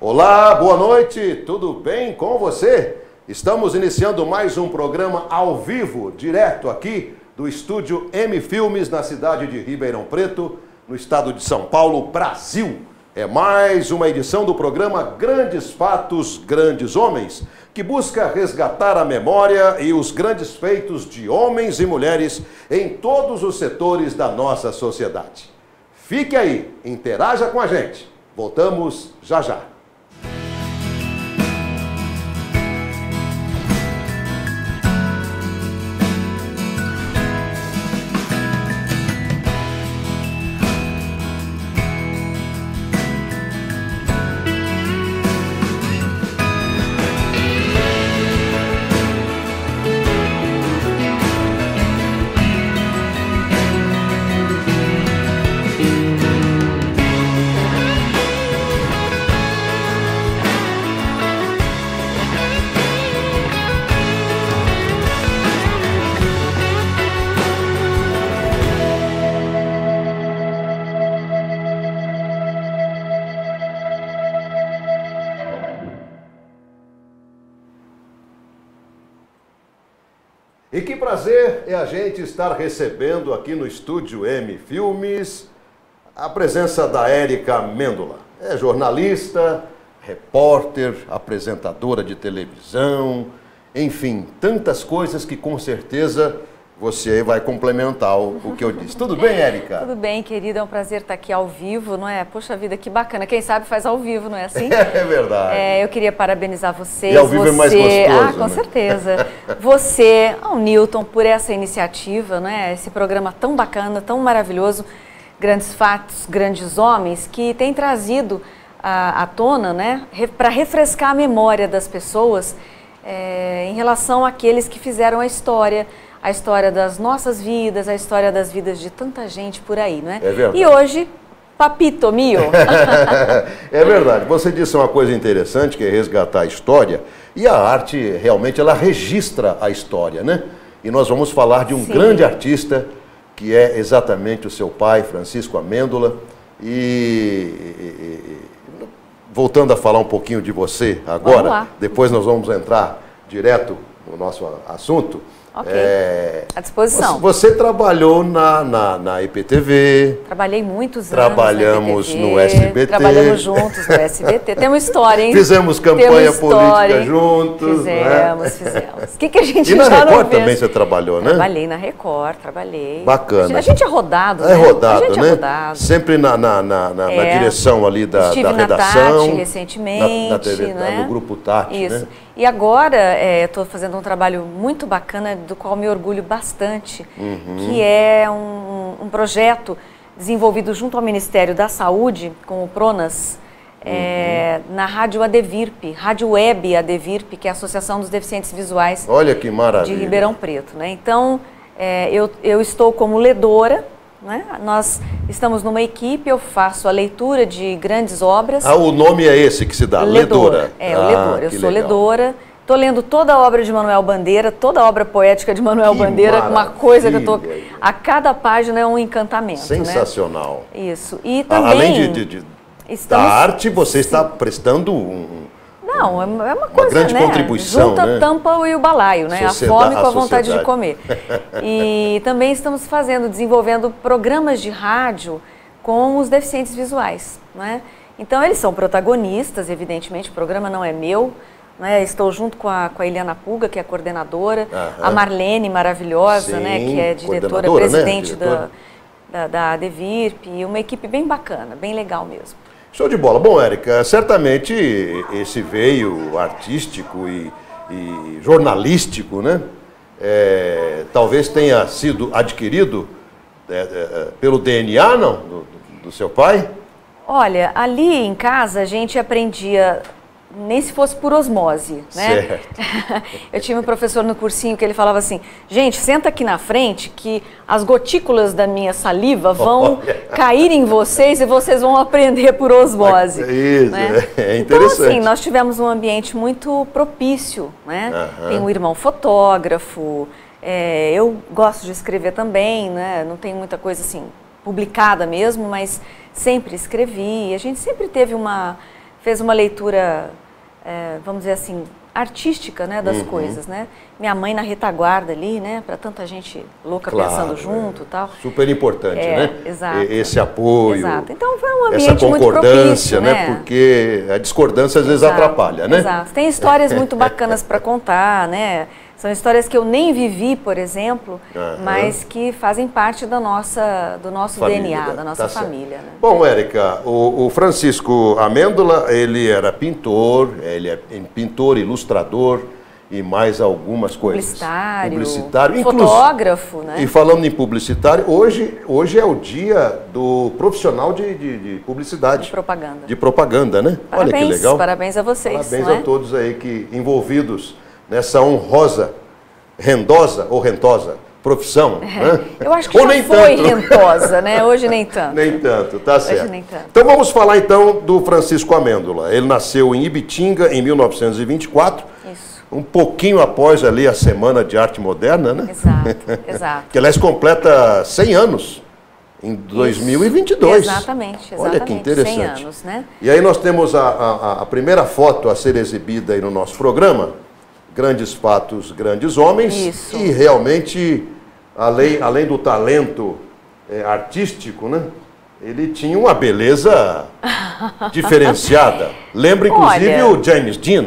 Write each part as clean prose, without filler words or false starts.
Olá, boa noite, tudo bem com você? Estamos iniciando mais um programa ao vivo, direto aqui do estúdio M Filmes, na cidade de Ribeirão Preto, no estado de São Paulo, Brasil. É mais uma edição do programa Grandes Fatos, Grandes Homens, que busca resgatar a memória e os grandes feitos de homens e mulheres em todos os setores da nossa sociedade. Fique aí, interaja com a gente. Voltamos já já. E que prazer é a gente estar recebendo aqui no estúdio M Filmes a presença da Érica Mêndola. É jornalista, repórter, apresentadora de televisão, enfim, tantas coisas que com certeza você vai complementar o que eu disse. Tudo bem, Érica? Tudo bem, querida. É um prazer estar aqui ao vivo, não é? Poxa vida, que bacana. Quem sabe faz ao vivo, não é assim? É verdade. Eu queria parabenizar vocês. E ao vivo é mais gostoso, com certeza. Você, ao Newton, por essa iniciativa, não é? Esse programa tão bacana, tão maravilhoso, Grandes Fatos, Grandes Homens, que tem trazido à tona, né? Para refrescar a memória das pessoas em relação àqueles que fizeram a história das nossas vidas, a história das vidas de tanta gente por aí, não é? É verdade. E hoje, papito mio. É verdade. Você disse uma coisa interessante, que é resgatar a história, e a arte, realmente, ela registra a história, né? E nós vamos falar de um grande artista, que é exatamente o seu pai, Francisco Amêndola, voltando a falar um pouquinho de você agora, depois nós vamos entrar direto no nosso assunto. Ok, à disposição. Você trabalhou na IPTV. Trabalhei muitos anos. Trabalhamos no SBT. Trabalhamos juntos no SBT. Temos história, hein? Fizemos campanha política juntos. Fizemos. O que a gente já não fez? E na Record fez? também você trabalhou, né? Trabalhei na Record, trabalhei. Bacana. A gente é rodado, né? É rodado, a gente né? É rodado. Sempre na direção ali da Estive redação. Na Tati, recentemente. Na TV, né? no Grupo Tati, Isso. né? E agora estou fazendo um trabalho muito bacana, do qual me orgulho bastante, que é um projeto desenvolvido junto ao Ministério da Saúde, com o PRONAS, na Rádio ADVIRP, Rádio Web ADVIRP, que é a Associação dos Deficientes Visuais. Olha que maravilha. De Ribeirão Preto, né? Então, eu estou como ledora, né? Nós estamos numa equipe, eu faço a leitura de grandes obras. O nome é esse que se dá, ledora. O ledora. Eu sou ledora. Estou lendo toda a obra de Manuel Bandeira, toda a obra poética de Manuel Bandeira, uma coisa que eu estou... A cada página é um encantamento. Sensacional. Né? Isso. E também... Além da arte, você está prestando Não, é uma coisa, grande contribuição, junta né? a tampa e o balaio, né? A fome com a vontade de comer. E também estamos desenvolvendo programas de rádio com os deficientes visuais, né? Então, eles são protagonistas, evidentemente, o programa não é meu, né? Estou junto com a Eliana Puga, que é a coordenadora, a Marlene, maravilhosa, né? Que é diretora, presidente, né? da ADVIRP, e uma equipe bem bacana, bem legal mesmo. Show de bola. Bom, Érica, certamente esse veio artístico e jornalístico, né? Talvez tenha sido adquirido pelo DNA, não? Do seu pai? Olha, ali em casa a gente aprendia, nem se fosse por osmose, né? Certo. Eu tinha um professor no cursinho que ele falava assim, gente, senta aqui na frente que as gotículas da minha saliva vão cair em vocês e vocês vão aprender por osmose. Isso, né? É interessante. Então, assim, nós tivemos um ambiente muito propício, né? Tem um irmão fotógrafo, eu gosto de escrever também, né? Não tem muita coisa assim publicada mesmo, mas sempre escrevi. A gente sempre teve fez uma leitura, vamos dizer assim, artística, né, das coisas, né? Minha mãe na retaguarda ali, né, para tanta gente louca pensando junto e tal. Super importante, né? Exato. Esse apoio. Exato. Então foi um ambiente essa concordância, muito propício, né? Porque a discordância às vezes atrapalha, né? Exato. Tem histórias muito bacanas para contar, né? São histórias que eu nem vivi, por exemplo, mas que fazem parte do nosso família, DNA, da nossa família. Né? Bom, Érica, o Francisco Amêndola, ele era pintor, ele é pintor, ilustrador e mais algumas coisas. Publicitário, fotógrafo, né? E falando em publicitário, hoje é o dia do profissional de publicidade. De propaganda, né? Parabéns, olha que legal. Parabéns a vocês. Parabéns a todos aí que envolvidos nessa honrosa, rendosa ou rentosa profissão. Né? Eu acho que já foi rentosa, né? Hoje nem tanto. Nem tanto, tá certo. Hoje nem tanto. Então vamos falar então do Francisco Amêndola. Ele nasceu em Ibitinga em 1924. Isso. Um pouquinho após ali a Semana de Arte Moderna, né? Exato. Que aliás completa 100 anos. Em 2022. Exatamente. Olha que interessante. 100 anos, né? E aí nós temos a primeira foto a ser exibida aí no nosso programa. Grandes fatos, grandes homens. Isso. E realmente, além do talento artístico, né? Ele tinha uma beleza diferenciada. Lembra, inclusive, o James Dean.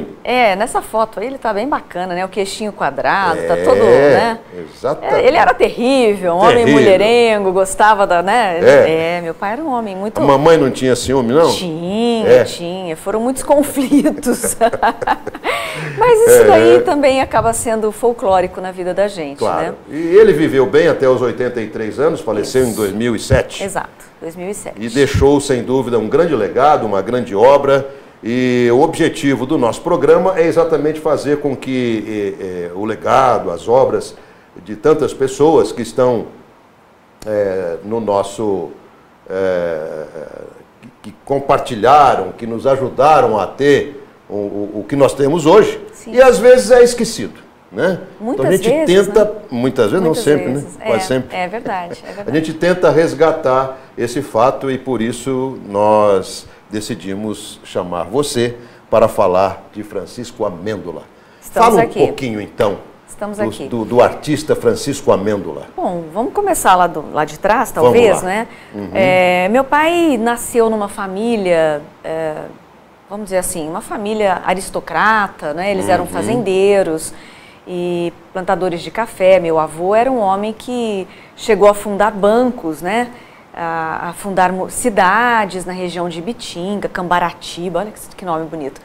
Nessa foto aí ele tá bem bacana, né? O queixinho quadrado, tá todo, né? Exatamente. Ele era terrível, um homem mulherengo, gostava da, né? Meu pai era um homem muito... A mamãe não tinha ciúme, não? Tinha. Foram muitos conflitos. Mas isso daí também acaba sendo folclórico na vida da gente, né? E ele viveu bem até os 83 anos, faleceu em 2007. Exato, 2007. E deixou, sem dúvida, um grande legado, uma grande obra. E o objetivo do nosso programa é exatamente fazer com que o legado, as obras de tantas pessoas que estão no nosso... que compartilharam, que nos ajudaram a ter o que nós temos hoje. Sim. E às vezes é esquecido. Né? Muitas então a gente vezes, tenta, né? Muitas vezes, não sempre, né? Quase sempre. É verdade. A gente tenta resgatar esse fato e por isso nós decidimos chamar você para falar de Francisco Amêndola. Fala um pouquinho então do artista Francisco Amêndola. Bom, vamos começar lá de trás, talvez, né? Meu pai nasceu numa família, vamos dizer assim, uma família aristocrata, né? Eles eram fazendeiros e plantadores de café. Meu avô era um homem que chegou a fundar bancos, né? A fundar cidades na região de Ibitinga, Cambaratiba, olha que nome bonito.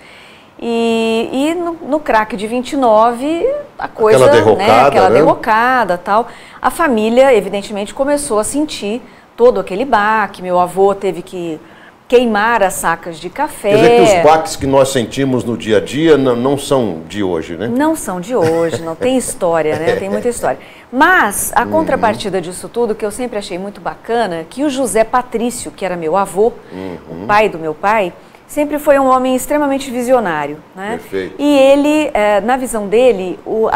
E no crack de 29, a coisa, aquela derrocada, tal, a família evidentemente começou a sentir todo aquele baque. Meu avô teve que queimar as sacas de café. Quer dizer que os baques que nós sentimos no dia a dia não são de hoje, né? Não são de hoje, não tem história, né? Tem muita história. Mas a contrapartida disso tudo, que eu sempre achei muito bacana, que o José Patrício, que era meu avô, o pai do meu pai, sempre foi um homem extremamente visionário, né? Perfeito. E ele, na visão dele, o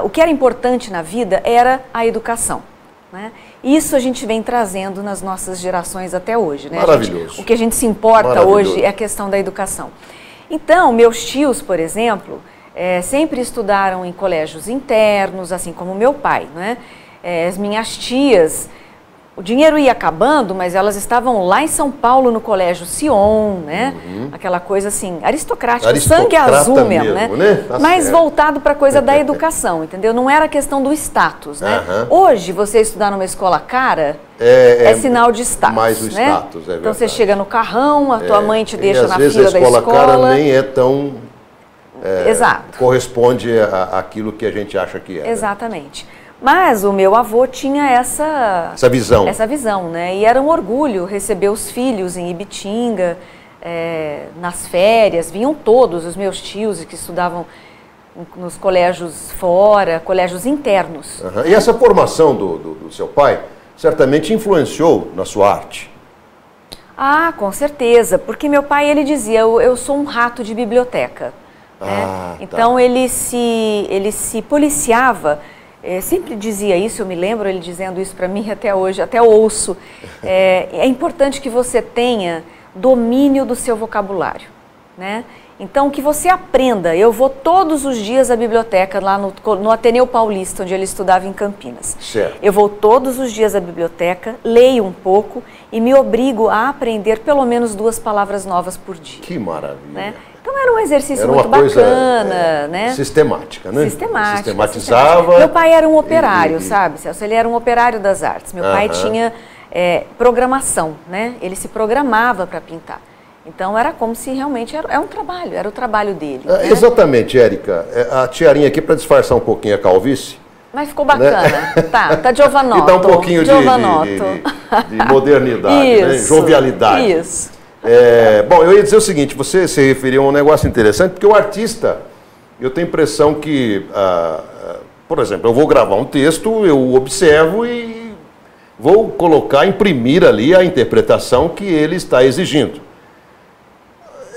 que era importante na vida era a educação, né? Isso a gente vem trazendo nas nossas gerações até hoje, né? Maravilhoso. O que a gente se importa hoje é a questão da educação. Então, meus tios, por exemplo, sempre estudaram em colégios internos, assim como meu pai, né? As minhas tias, o dinheiro ia acabando, mas elas estavam lá em São Paulo, no Colégio Sion, né? Aquela coisa assim, aristocrática, sangue azul mesmo, né? Tá mas certo. Voltado para a coisa da educação, entendeu? Não era questão do status, né? Hoje, você estudar numa escola cara é sinal de status, mais o né? status, é verdade. Então você chega no carrão, a tua mãe te deixa na fila da escola. Às vezes a escola cara nem é tão... Exato. Corresponde àquilo que a gente acha que é. Exatamente. Mas o meu avô tinha essa visão, né? E era um orgulho receber os filhos em Ibitinga, nas férias. Vinham todos os meus tios que estudavam nos colégios fora, colégios internos. E essa formação do seu pai certamente influenciou na sua arte? Ah, com certeza, porque meu pai, ele dizia, eu sou um rato de biblioteca. Né? Então ele se policiava. Sempre dizia isso, eu me lembro ele dizendo isso para mim até hoje, até ouço. É importante que você tenha domínio do seu vocabulário, né? Então, que você aprenda. Eu vou todos os dias à biblioteca, lá no Ateneu Paulista, onde ele estudava em Campinas. Certo. Eu vou todos os dias à biblioteca, leio um pouco e me obrigo a aprender pelo menos 2 palavras novas por dia. Que maravilha. Né? Então, era um exercício muito bacana, né? Sistemática, né? Sistemática. Sistematizava. Meu pai era um operário, sabe, Celso? Ele era um operário das artes. Meu pai tinha programação, né? Ele se programava para pintar. Então, era como se realmente era um trabalho, era o trabalho dele. Né? Exatamente, Érica. A tiarinha aqui para disfarçar um pouquinho a calvície. Mas ficou bacana. Né? Tá Giovanotto. E dá um pouquinho de modernidade, isso, né? Jovialidade. Isso. Bom, eu ia dizer o seguinte, você se referiu a um negócio interessante, porque o artista, eu tenho a impressão que, por exemplo, eu vou gravar um texto, eu observo e vou colocar, imprimir ali a interpretação que ele está exigindo.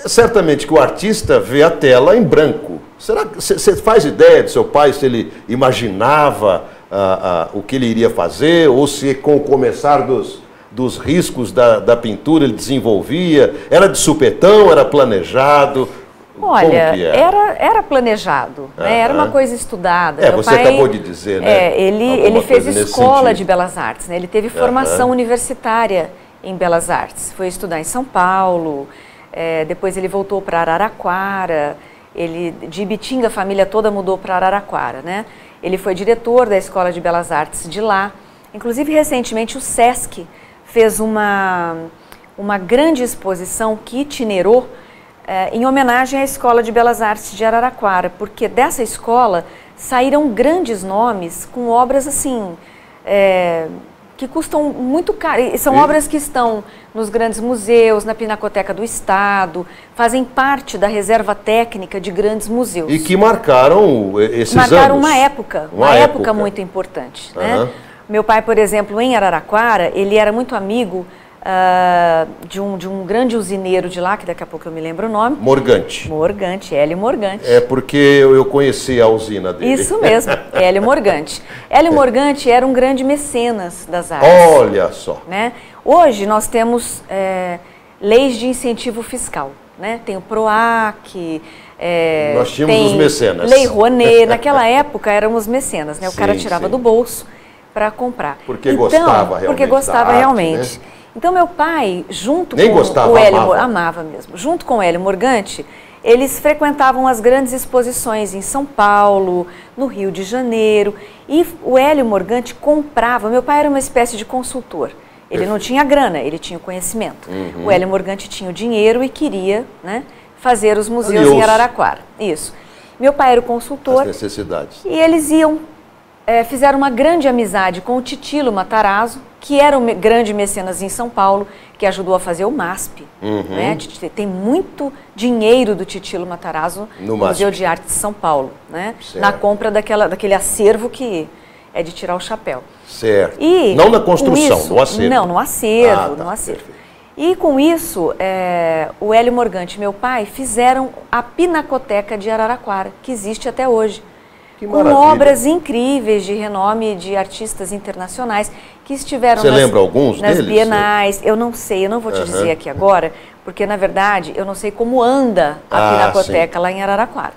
Certamente que o artista vê a tela em branco. Será que você faz ideia do seu pai, se ele imaginava o que ele iria fazer, ou se com o começar dos riscos da pintura ele desenvolvia? Era de supetão, era planejado? Olha, era planejado, né? Era uma coisa estudada. Meu você pai, acabou de dizer, né? Ele fez escola de belas artes, né? Ele teve formação universitária em belas artes. Foi estudar em São Paulo. Depois ele voltou para Araraquara, de Ibitinga a família toda mudou para Araraquara, né? Ele foi diretor da Escola de Belas Artes de lá. Inclusive, recentemente, o Sesc fez uma grande exposição que itinerou em homenagem à Escola de Belas Artes de Araraquara, porque dessa escola saíram grandes nomes com obras assim... que custam muito caro. São obras que estão nos grandes museus, na Pinacoteca do Estado, fazem parte da reserva técnica de grandes museus. E que marcaram esses anos. Marcaram uma época muito importante. Né? Meu pai, por exemplo, em Araraquara, ele era muito amigo de um grande usineiro de lá, que daqui a pouco eu me lembro o nome. Morgante, Hélio Morgante. É porque eu conheci a usina dele. Isso mesmo, Hélio Morgante. Hélio Morgante era um grande mecenas das artes. Olha só. Né? Hoje nós temos leis de incentivo fiscal. Né? Tem o PROAC, nós tínhamos os mecenas. Lei Rouanet. Naquela época éramos mecenas, né? O cara tirava do bolso para comprar. Porque gostava realmente. Porque gostava realmente. Né? Então, meu pai, junto com o Hélio... Amava mesmo. Junto com o Hélio Morgante, eles frequentavam as grandes exposições em São Paulo, no Rio de Janeiro. E o Hélio Morgante comprava... Meu pai era uma espécie de consultor. Ele não tinha grana, ele tinha o conhecimento. O Hélio Morgante tinha o dinheiro e queria, né, fazer os museus em Araraquara. Isso. Meu pai era o consultor. As necessidades. E eles fizeram uma grande amizade com o Titilo Matarazzo, que era um grande mecenas em São Paulo, que ajudou a fazer o MASP. Né? Tem muito dinheiro do Titilo Matarazzo no Museu de Arte de São Paulo, né? Na compra daquele acervo que é de tirar o chapéu. Certo. E não na construção, no acervo. Não, no acervo. No acervo. E com isso, o Hélio Morgante e meu pai fizeram a Pinacoteca de Araraquara, que existe até hoje. Com obras incríveis de renome de artistas internacionais que estiveram lembra alguns nas deles? Bienais. Eu não sei, eu não vou te dizer aqui agora, porque na verdade eu não sei como anda a Pinacoteca lá em Araraquara.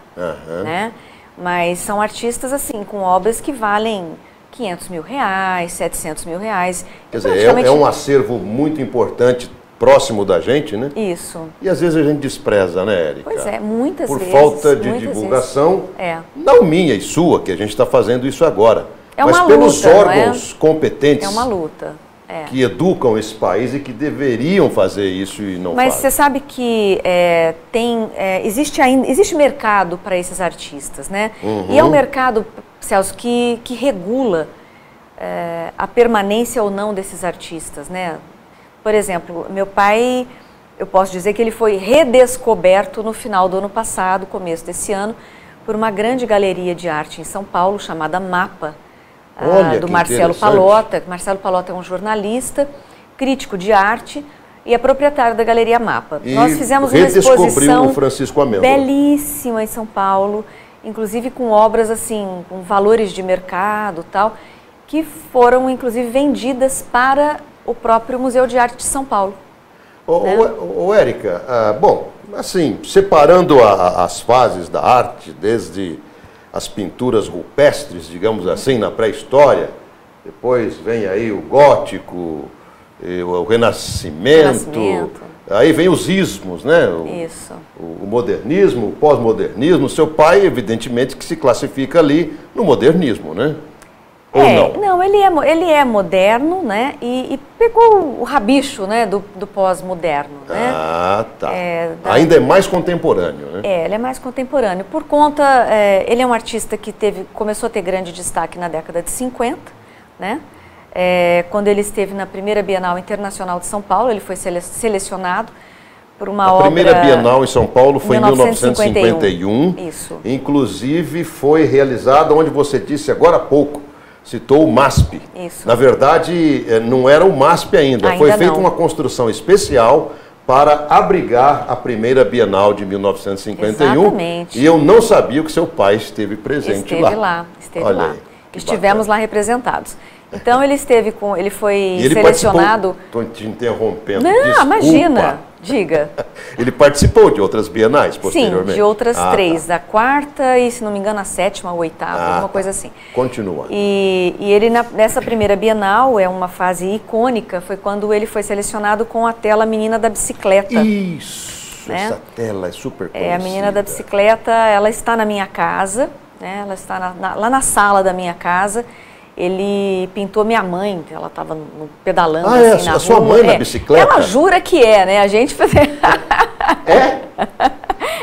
Né? Mas são artistas assim, com obras que valem R$500 mil, R$700 mil. Quer dizer, é um acervo muito importante, próximo da gente, né? Isso. E às vezes a gente despreza, né, Érica? Pois é, muitas vezes. Por falta de divulgação, não minha e sua, que a gente está fazendo isso agora, mas pelos órgãos competentes. É uma luta. Que educam esse país e que deveriam fazer isso e não fazem. Mas você sabe que existe mercado para esses artistas, né? E é um mercado, Celso, que regula a permanência ou não desses artistas, né? Por exemplo, meu pai, eu posso dizer que ele foi redescoberto no final do ano passado, começo desse ano, por uma grande galeria de arte em São Paulo, chamada MAPA, do Marcelo Pallotta. Marcelo Pallotta é um jornalista, crítico de arte e é proprietário da Galeria MAPA. E nós fizemos uma exposição o Francisco Amêndola. Belíssima em São Paulo, inclusive com obras assim, com valores de mercado e tal, que foram inclusive vendidas para o próprio Museu de Arte de São Paulo. Érica, bom, assim, separando as fases da arte, desde as pinturas rupestres, digamos assim, na pré-história, depois vem aí o gótico, o renascimento, aí vem os ismos, né? O modernismo, o pós-modernismo. Seu pai, evidentemente, que se classifica ali no modernismo, né? Ou não, ele é moderno, né? E pegou o rabicho, né, do pós-moderno, né? Ah, tá. Ainda é mais contemporâneo, né? Ele é mais contemporâneo. Por conta, ele é um artista que começou a ter grande destaque na década de 50, né? Quando ele esteve na primeira Bienal Internacional de São Paulo, ele foi selecionado por uma obra... A primeira Bienal em São Paulo foi em 1951. Isso. Inclusive foi realizada onde você disse agora há pouco, citou o MASP. Isso. Na verdade, não era o MASP ainda. Foi feita uma construção especial para abrigar a primeira Bienal de 1951. Exatamente. E eu não sabia que seu pai esteve presente lá. Esteve lá. Estivemos lá representados. Então ele foi selecionado... Estou te interrompendo. Não, desculpa. Imagina, diga. Ele participou de outras bienais posteriormente? Sim, de outras 3, a 4ª e, se não me engano, a 7ª, a 8ª, alguma coisa assim. Continua. E ele, nessa primeira Bienal, é uma fase icônica, foi quando ele foi selecionado com a tela Menina da Bicicleta. Isso, né? Essa tela é super conhecida. A Menina da Bicicleta, ela está na minha casa, né? Ela está lá na sala da minha casa. Ele pintou minha mãe, ela estava pedalando assim na rua. A sua mãe na bicicleta? Ela jura que né? A gente...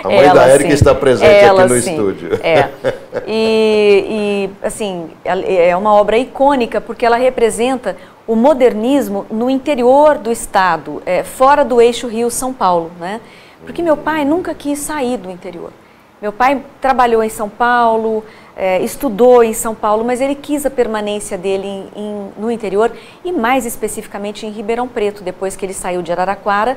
A mãe da Érica está presente aqui no estúdio. E, assim, é uma obra icônica porque ela representa o modernismo no interior do estado, fora do eixo Rio-São Paulo, né? Porque meu pai nunca quis sair do interior. Meu pai trabalhou em São Paulo, estudou em São Paulo, mas ele quis a permanência dele no interior e mais especificamente em Ribeirão Preto, depois que ele saiu de Araraquara,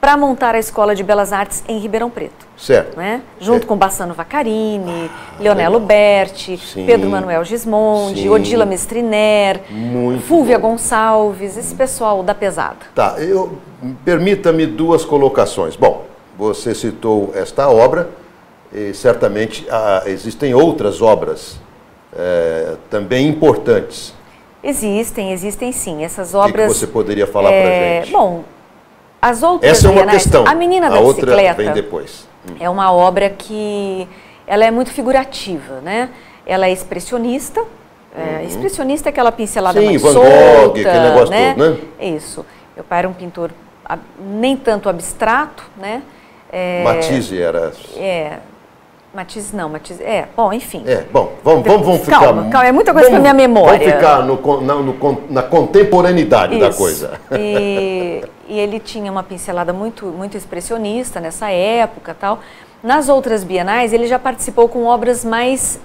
para montar a Escola de Belas Artes em Ribeirão Preto. Certo. Né? Junto com Bassano Vaccarini, Leonello Berti, Pedro Manuel Gismondi, Odila Mestriner, Fúvia Gonçalves, esse pessoal da pesada. Tá, permita-me 2 colocações. Bom, você citou esta obra, e certamente existem outras obras também importantes. Existem sim. Essas obras... O que você poderia falar para a gente? Bom, as outras... Essa é uma questão. A Menina da Bicicleta outra vem depois. É uma obra que ela é muito figurativa, né? Ela é expressionista. Expressionista é aquela pincelada mais Van solta, Gogh, aquele negócio né? todo, né? Isso. Meu pai era um pintor nem tanto abstrato, né? Matisse era... Matisse não, Matisse... bom, enfim. Bom, vamos ficar... Calma, é muita coisa para minha memória. Vamos ficar na contemporaneidade da coisa. E ele tinha uma pincelada muito, muito expressionista nessa época, tal. Nas outras bienais, ele já participou com obras mais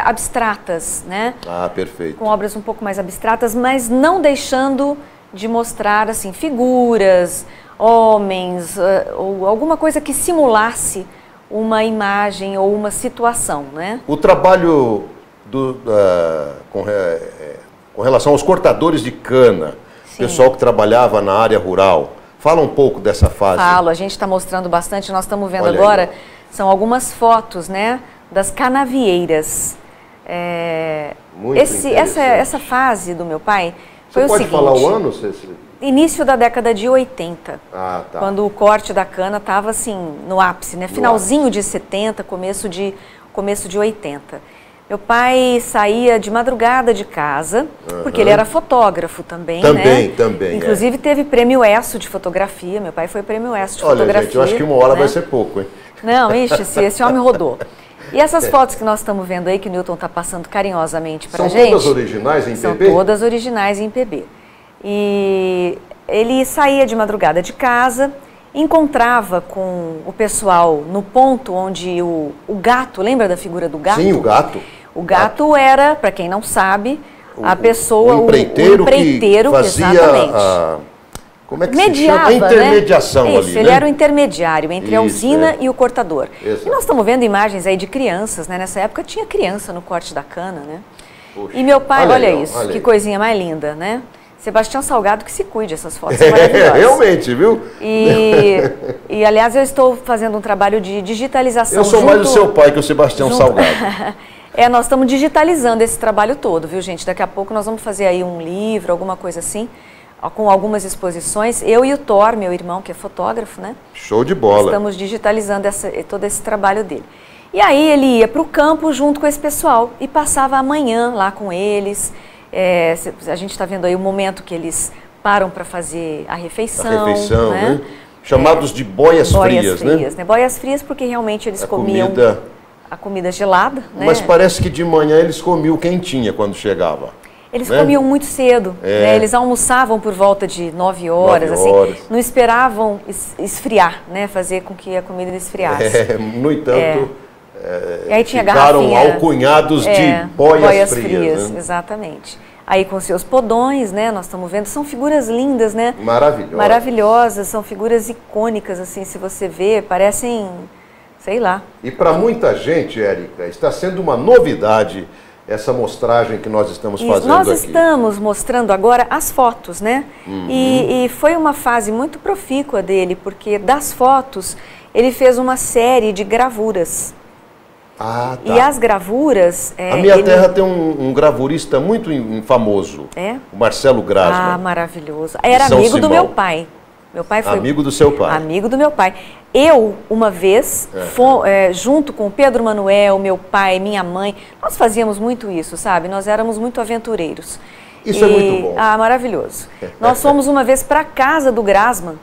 abstratas, né? Perfeito. Com obras um pouco mais abstratas, mas não deixando de mostrar, assim, figuras, homens, ou alguma coisa que simulasse uma imagem ou uma situação, né? O trabalho com relação aos cortadores de cana, pessoal que trabalhava na área rural, fala um pouco dessa fase. Falo, a gente está mostrando bastante, nós estamos vendo agora, são algumas fotos, né, das canavieiras. Essa fase do meu pai foi o seguinte... Você pode falar o ano, Cecília? Início da década de 80, tá. Quando o corte da cana estava assim, no ápice, né? Finalzinho de 70, começo de 80. Meu pai saía de madrugada de casa, porque ele era fotógrafo também, né? Também. Inclusive teve prêmio ESSO de fotografia, meu pai foi prêmio ESSO de fotografia. Olha, gente, eu acho que 1 hora vai ser pouco, hein? Não, esse homem rodou. E essas fotos que nós estamos vendo aí, que o Newton está passando carinhosamente para a gente... São todas originais em PB? São todas originais em PB. E ele saía de madrugada de casa, encontrava com o pessoal no ponto onde o gato, lembra da figura do gato? Sim, o gato. O gato era, para quem não sabe, a pessoa, o empreiteiro que fazia exatamente. Como é que mediava, se chama? A intermediação, né? Ele era o intermediário entre a usina e o cortador. Exato. E nós estamos vendo imagens aí de crianças, né? Nessa época tinha criança no corte da cana, né? Poxa, e meu pai, olha isso, que coisinha mais linda, né? Sebastião Salgado que se cuide, essas fotos são maravilhosas. Realmente, viu? E, aliás, eu estou fazendo um trabalho de digitalização. Eu sou mais o seu pai que o Sebastião Salgado. Nós estamos digitalizando esse trabalho todo, viu, gente? Daqui a pouco nós vamos fazer aí um livro, alguma coisa assim, com algumas exposições. Eu e o Thor, meu irmão, que é fotógrafo, né? Show de bola. Estamos digitalizando todo esse trabalho dele. E aí ele ia para o campo junto com esse pessoal e passava a manhã lá com eles. A gente está vendo aí o momento que eles param para fazer a refeição. Né? Chamados de boias frias, né? Boias frias porque realmente eles comiam a comida gelada. Né? Mas parece que de manhã eles comiam quentinha quando chegava. Eles comiam muito cedo, né? Eles almoçavam por volta de 9 horas, assim, não esperavam esfriar, né? Fazer com que a comida esfriasse. No entanto, e aí tinha ficaram alcunhados de boias frias, né? Exatamente. Aí com seus podões, né? Nós estamos vendo, são figuras lindas, né? Maravilhosas, são figuras icônicas, assim, se você vê, parecem, sei lá. E para muita gente, Érica, está sendo uma novidade essa mostragem que nós estamos fazendo nós aqui. Estamos mostrando agora as fotos, né? E foi uma fase muito profícua dele, porque das fotos ele fez uma série de gravuras. Ah, tá. E as gravuras... a minha terra tem um gravurista muito famoso, o Marcelo Grasman. Ah, maravilhoso. Era amigo do meu pai. Meu pai foi amigo do seu pai. Amigo do meu pai. Eu, uma vez, junto com o Pedro Manuel, meu pai, minha mãe, nós fazíamos muito isso, sabe? Nós éramos muito aventureiros. Isso é muito bom. Ah, maravilhoso. Nós fomos uma vez para a casa do Grasman,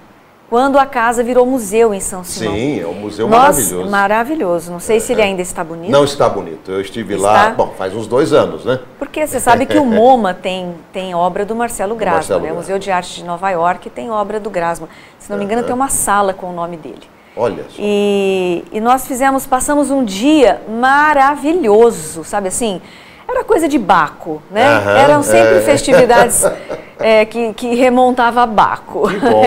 quando a casa virou museu em São Simão. Sim, é um museu maravilhoso. Maravilhoso. Não sei se ele ainda está bonito. Não está bonito. Eu estive lá, bom, faz uns 2 anos, né? Porque você sabe que o MoMA tem obra do Marcelo Grasman, né? O Museu de Arte de Nova York tem obra do Grasman. Se não me engano, tem uma sala com o nome dele. Olha só. E nós passamos um dia maravilhoso, sabe assim? Era coisa de Baco, né? Eram sempre festividades que remontava a Baco. Que bom.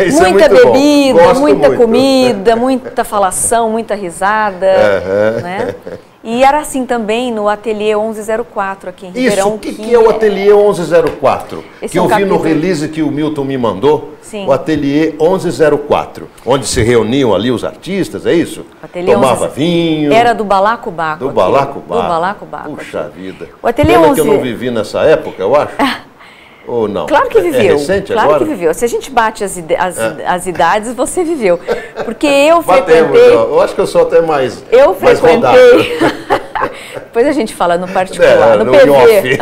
Isso muita é muito bebida, bom. muita comida, muita falação, muita risada, né? E era assim também no Ateliê 1104 aqui em Ribeirão. O que é o Ateliê 1104? Que eu vi no release que o Milton me mandou. Sim. O Ateliê 1104, onde se reuniam ali os artistas, é isso? Tomava vinho. Era do Balacobaco. Do Balacobaco. Do Balacobaco. Puxa vida. O Ateliê Pena que eu não vivi nessa época, eu acho. Ou não? Claro que viveu. É recente claro agora? Que viveu. Se a gente bate as idades, você viveu. Porque eu frequentei... Eu acho que eu sou até mais Eu frequentei... Mais Depois a gente fala no particular, no PV.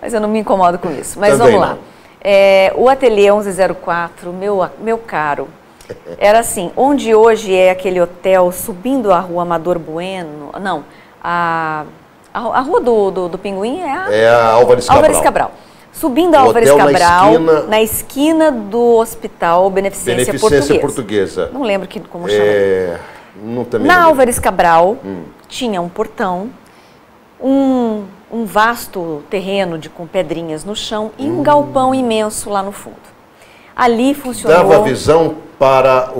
Mas eu não me incomodo com isso. Mas também vamos lá. O Ateliê 1104, meu caro, era assim, onde hoje é aquele hotel subindo a rua Amador Bueno, não, a rua do Pinguim é a Álvares Cabral. Álvares Cabral. Subindo a Álvares Cabral, na esquina do Hospital Beneficência Portuguesa. Não lembro como chama. Não, também na Álvares Cabral tinha um portão, um vasto terreno com pedrinhas no chão e um galpão imenso lá no fundo. Ali funcionou... Dava visão para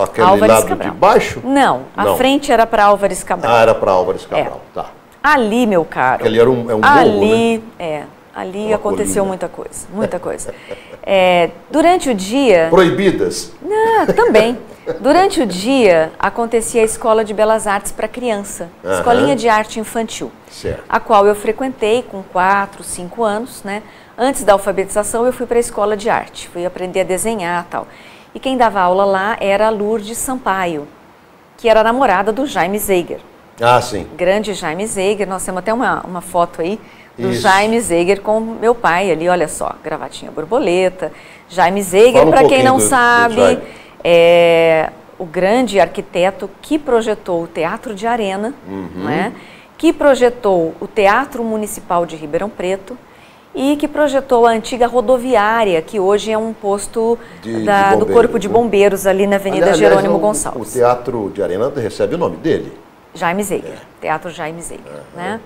aquele Álvares lado Cabral. de baixo? Não, a frente era para Álvares Cabral. Ah, era para Álvares Cabral, tá. Ali, meu caro... Ali era um morro, né? Ali aconteceu muita coisa, muita coisa. Durante o dia... Proibidas? Não, também. Durante o dia, acontecia a Escola de Belas Artes para criança, Escolinha de Arte Infantil, certo. A qual eu frequentei com 4, 5 anos, né? Antes da alfabetização, eu fui para a Escola de Arte, fui aprender a desenhar e tal. E quem dava aula lá era a Lourdes Sampaio, que era a namorada do Jaime Zeiger. Ah, sim. Grande Jaime Zeiger, nós temos até uma foto aí do Jaime Zeiger com meu pai ali, olha só, gravatinha borboleta. Jaime Zeiger, para quem não sabe... o grande arquiteto que projetou o Teatro de Arena, né? Que projetou o Teatro Municipal de Ribeirão Preto e que projetou a antiga rodoviária, que hoje é um posto do Corpo de Bombeiros ali na Avenida Jerônimo Gonçalves. O Teatro de Arena recebe o nome dele? Jaime Zeiger, Teatro Jaime Zeiger. Né?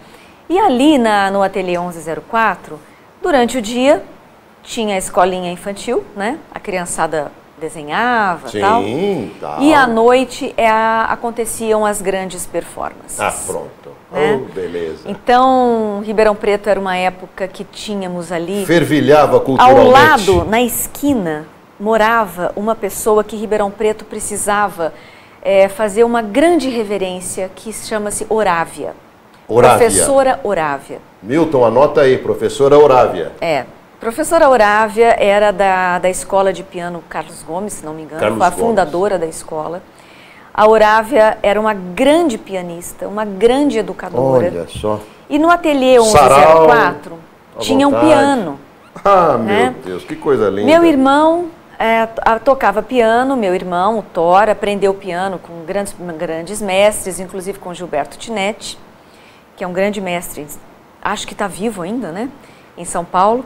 E ali no Ateliê 1104, durante o dia, tinha a escolinha infantil, né? A criançada desenhava, sim, tal. E à noite aconteciam as grandes performances. Ah, pronto. Né? Oh, beleza. Então, Ribeirão Preto era uma época que tínhamos ali... Fervilhava culturalmente. Ao lado, na esquina, morava uma pessoa que Ribeirão Preto precisava fazer uma grande reverência, que chama-se Orávia. Orávia. Professora Orávia. Milton, anota aí, professora Orávia. Professora Orávia era da escola de piano Carlos Gomes, se não me engano, foi a fundadora da escola. A Orávia era uma grande pianista, uma grande educadora. Olha só. E no ateliê 1104 tinha um piano. Ah, meu Deus, que coisa linda. Meu irmão tocava piano, meu irmão, o Thor, aprendeu piano com grandes mestres, inclusive com Gilberto Tinetti, que é um grande mestre, acho que está vivo ainda, né, em São Paulo.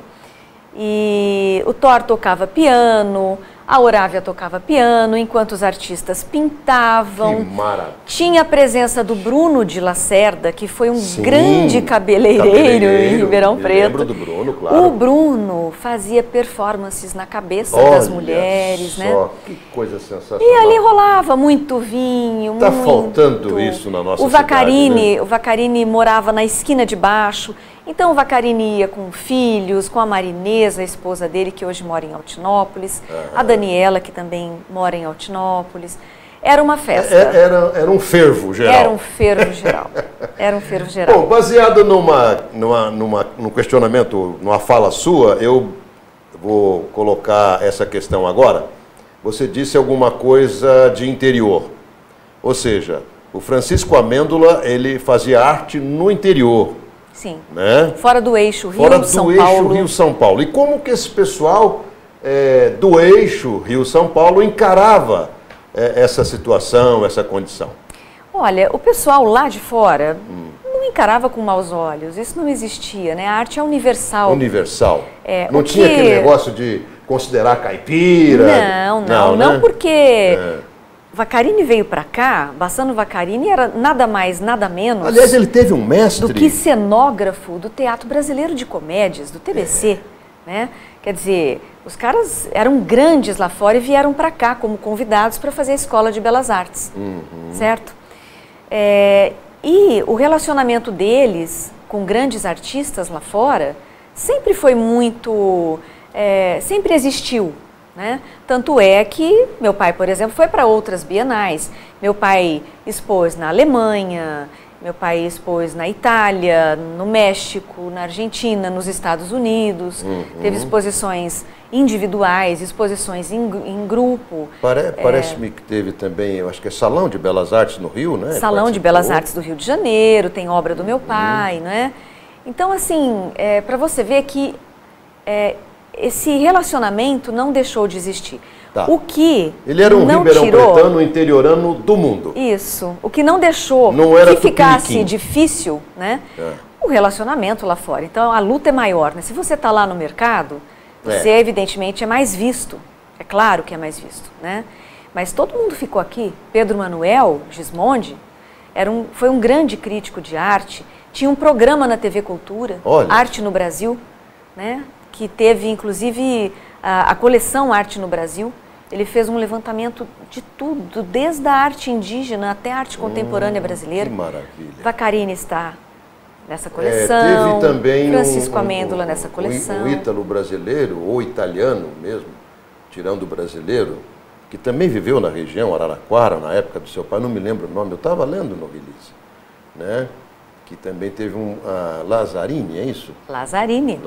E o Thor tocava piano, a Orávia tocava piano, enquanto os artistas pintavam. Que maravilha. Tinha a presença do Bruno de Lacerda, que foi um grande cabeleireiro em Ribeirão Preto. Lembro do Bruno, claro. O Bruno fazia performances na cabeça das mulheres, só, né? Que coisa sensacional. E ali rolava muito vinho, Tá faltando isso na nossa cidade, né? O Vaccarini morava na esquina de baixo. Então o Vaccarini ia com filhos, com a Marinesa, a esposa dele, que hoje mora em Altinópolis, a Daniela, que também mora em Altinópolis. Era uma festa. Era um fervo geral. Era um fervo geral. Era um fervo geral. Bom, baseado num questionamento, numa fala sua, eu vou colocar essa questão agora. Você disse alguma coisa de interior. Ou seja, o Francisco Amêndola, ele fazia arte no interior. Sim, né? Fora do eixo Rio-São Paulo. Fora do eixo Rio-São Paulo. E como que esse pessoal do eixo Rio-São Paulo encarava essa situação, essa condição? Olha, o pessoal lá de fora não encarava com maus olhos, isso não existia, né? A arte é universal. Universal. Não tinha aquele negócio de considerar caipira? Não, porque... Vaccarini veio para cá, Bassano Vaccarini era nada mais, nada menos... Aliás, ele teve um mestre... ...do que cenógrafo do Teatro Brasileiro de Comédias, do TBC, né? Quer dizer, os caras eram grandes lá fora e vieram para cá como convidados para fazer a Escola de Belas Artes, certo? E o relacionamento deles com grandes artistas lá fora sempre foi muito... sempre existiu. Né? Tanto é que meu pai, por exemplo, foi para outras bienais. Meu pai expôs na Alemanha, meu pai expôs na Itália, no México, na Argentina, nos Estados Unidos. Teve exposições individuais, exposições em grupo. Parece-me que teve também, eu acho que é Salão de Belas Artes no Rio, né? Salão de Belas Artes do Rio de Janeiro, tem obra do meu pai, né? Então, assim, para você ver que... esse relacionamento não deixou de existir. Tá. O que ele era um ribeirão-pretano interiorano do mundo. Isso. O que não deixou que ficasse difícil, né? O relacionamento lá fora. Então, a luta é maior, né? Se você está lá no mercado, você evidentemente é mais visto. É claro que é mais visto, né? Mas todo mundo ficou aqui. Pedro Manuel Gismondi foi um grande crítico de arte. Tinha um programa na TV Cultura, Arte no Brasil, né? Que teve, inclusive, a coleção Arte no Brasil. Ele fez um levantamento de tudo, desde a arte indígena até a arte contemporânea brasileira. Que maravilha. Vaccarini está nessa coleção, teve também Francisco Amêndola nessa coleção. O ítalo brasileiro, ou italiano mesmo, tirando o brasileiro, que também viveu na região, Araraquara, na época do seu pai, não me lembro o nome, eu estava lendo no release, né? Que também teve Lazzarini, é isso? Lazzarini.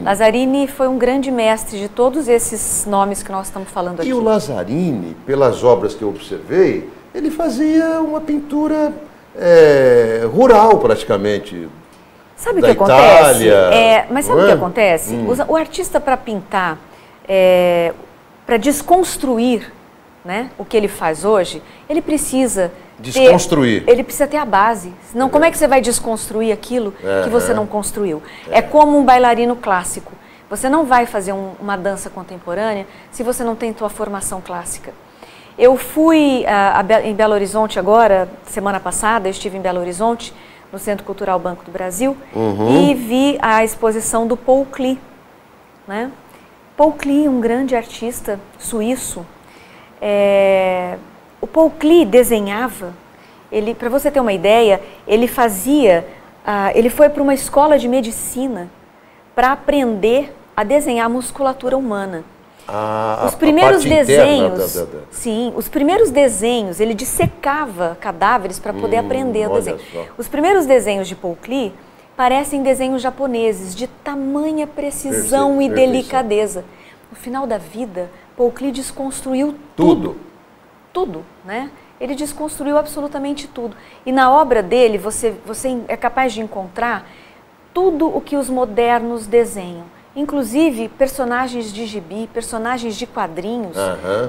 Lazzarini foi um grande mestre de todos esses nomes que nós estamos falando aqui. E o Lazzarini, pelas obras que eu observei, ele fazia uma pintura rural praticamente. Sabe o que acontece? Mas sabe o que acontece? O artista, para pintar, para desconstruir, né, o que ele faz hoje, ele precisa... Desconstruir. Ele precisa ter a base. Senão, como é que você vai desconstruir aquilo que você não construiu? É como um bailarino clássico. Você não vai fazer uma dança contemporânea se você não tem sua formação clássica. Eu fui em Belo Horizonte agora, semana passada, eu estive em Belo Horizonte, no Centro Cultural Banco do Brasil, e vi a exposição do Paul Klee, né? Paul Klee, um grande artista suíço, O Paul Klee desenhava, para você ter uma ideia, ele foi para uma escola de medicina para aprender a desenhar a musculatura humana. Os primeiros desenhos, sim, os primeiros desenhos, ele dissecava cadáveres para poder aprender a desenhar. Os primeiros desenhos de Paul Klee parecem desenhos japoneses, de tamanha precisão e delicadeza. No final da vida, Paul Klee desconstruiu tudo. Tudo, né? Ele desconstruiu absolutamente tudo. E na obra dele, você é capaz de encontrar tudo o que os modernos desenham. Inclusive personagens de gibi, personagens de quadrinhos,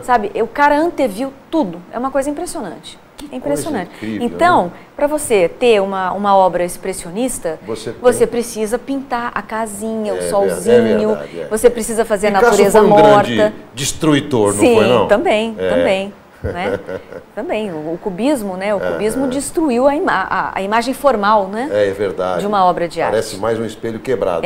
sabe? O cara anteviu tudo. É uma coisa impressionante. É impressionante. Incrível, então, né? para você ter uma obra expressionista, você precisa pintar a casinha, o solzinho, você precisa fazer a natureza foi um morta. Grande destruidor, Sim, não foi não? Também. Né? Também, o cubismo, né? O cubismo destruiu a imagem formal, né? É verdade. De uma obra de arte. Parece mais um espelho quebrado.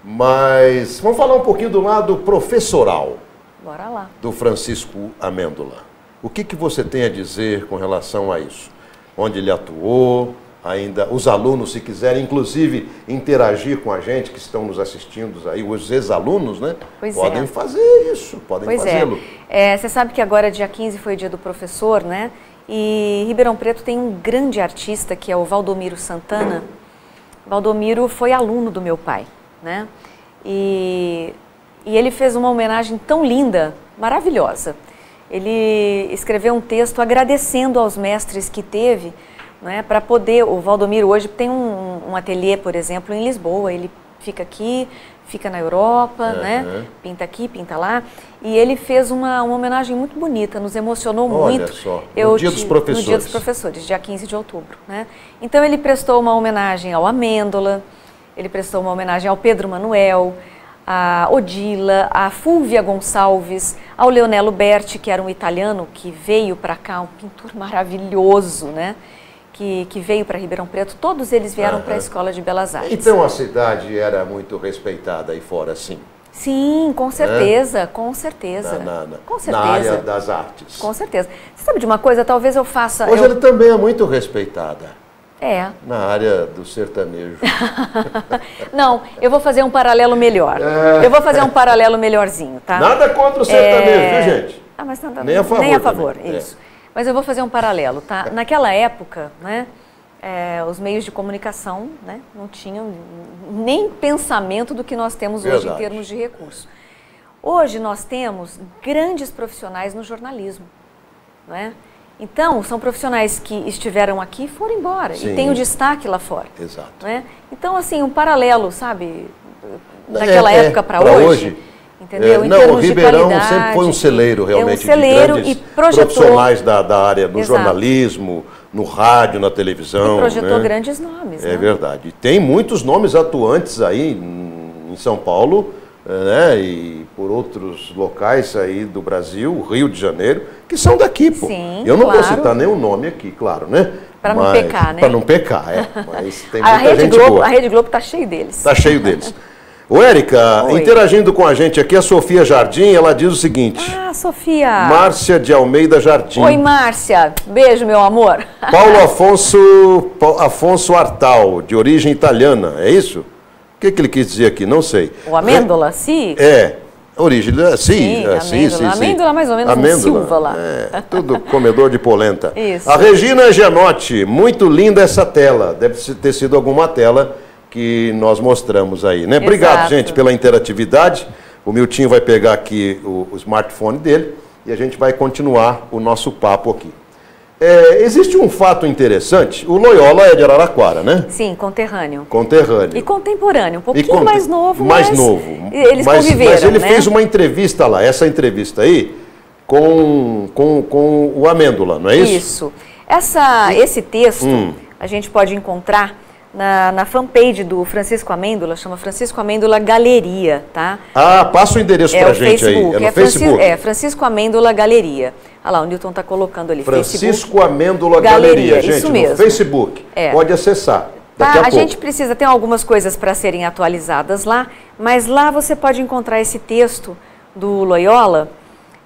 Mas vamos falar um pouquinho do lado professoral. Bora lá. Do Francisco Amêndola. O que você tem a dizer com relação a isso? Onde ele atuou, ainda os alunos, se quiserem, inclusive, interagir com a gente, que estão nos assistindo aí, os ex-alunos, né? Podem fazer isso, podem fazê-lo. Você sabe que agora, dia 15, foi o dia do professor, né? E Ribeirão Preto tem um grande artista, que é o Valdomiro Santana. Valdomiro foi aluno do meu pai, né? E ele fez uma homenagem tão linda, maravilhosa. Ele escreveu um texto agradecendo aos mestres que teve, né, para poder... O Valdomiro hoje tem um ateliê, por exemplo, em Lisboa. Ele fica aqui, fica na Europa, né, pinta aqui, pinta lá. E ele fez uma homenagem muito bonita, nos emocionou muito. Olha só, no Dia dos Professores. No Dia dos Professores, dia 15 de outubro. Né? Então ele prestou uma homenagem ao Amêndola, ele prestou uma homenagem ao Pedro Manuel, a Odila, a Fúvia Gonçalves, ao Leonello Berti, que era um italiano que veio para cá, um pintor maravilhoso, né? Que veio para Ribeirão Preto. Todos eles vieram para a Escola de Belas Artes. Então a cidade era muito respeitada aí fora, sim? Sim, com certeza, com certeza. Com certeza. Na área das artes. Com certeza. Você sabe de uma coisa? Talvez eu faça... Hoje ela também é muito respeitada. Na área do sertanejo. Não, eu vou fazer um paralelo melhor. Eu vou fazer um paralelo melhorzinho, tá? Nada contra o sertanejo, viu, gente? Mas nada, nem a favor. Nem a favor, isso. Mas eu vou fazer um paralelo, tá? Naquela época, né, os meios de comunicação, né, não tinham nem pensamento do que nós temos hoje em termos de recurso. Hoje nós temos grandes profissionais no jornalismo, não é? Então, são profissionais que estiveram aqui e foram embora. E tem o destaque lá fora. Exato. Né? Então, assim, um paralelo, sabe, daquela época para hoje. Entendeu? Não, o Ribeirão sempre foi um celeiro, realmente, de grandes profissionais da área do jornalismo, no rádio, na televisão. E projetou grandes nomes. É verdade. E tem muitos nomes atuantes aí em São Paulo, né, e por outros locais aí do Brasil, Rio de Janeiro, que são daqui, pô. Sim, eu não vou citar nenhum nome aqui, claro, né? Para não pecar, né? Para não pecar, Mas tem muita gente boa. A Rede Globo está cheio deles. Está cheio deles. Ô, Érica, interagindo com a gente aqui, a Sofia Jardim, ela diz o seguinte. Sofia. Márcia de Almeida Jardim. Oi, Márcia. Beijo, meu amor. Paulo Afonso Artal, de origem italiana, é isso? O que ele quis dizer aqui? Não sei. O Amêndola, sim? Origem, sim. Amêndola, mais ou menos um Silva lá. Tudo comedor de polenta. Isso. A Regina Gianotti, muito linda essa tela. Deve ter sido alguma tela que nós mostramos aí, né? Obrigado, gente, pela interatividade. O Miltinho vai pegar aqui o smartphone dele e a gente vai continuar o nosso papo aqui. Existe um fato interessante, o Loyola é de Araraquara, né? Sim, conterrâneo. Conterrâneo. E contemporâneo, um pouquinho mais novo, mais novo. Eles conviveram, mas ele fez uma entrevista lá, essa entrevista aí, com o Amêndola, não é isso? Isso. Esse texto a gente pode encontrar na fanpage do Francisco Amêndola, chama Francisco Amêndola Galeria, tá? Passa o endereço pra gente aí. É no Facebook? Francisco Amêndola Galeria. Olha lá, o Newton tá colocando ali. Francisco Amêndola Galeria, gente, isso mesmo. No Facebook. Pode acessar. Daqui a pouco. gente precisa, tem algumas coisas para serem atualizadas lá, mas lá você pode encontrar esse texto do Loyola,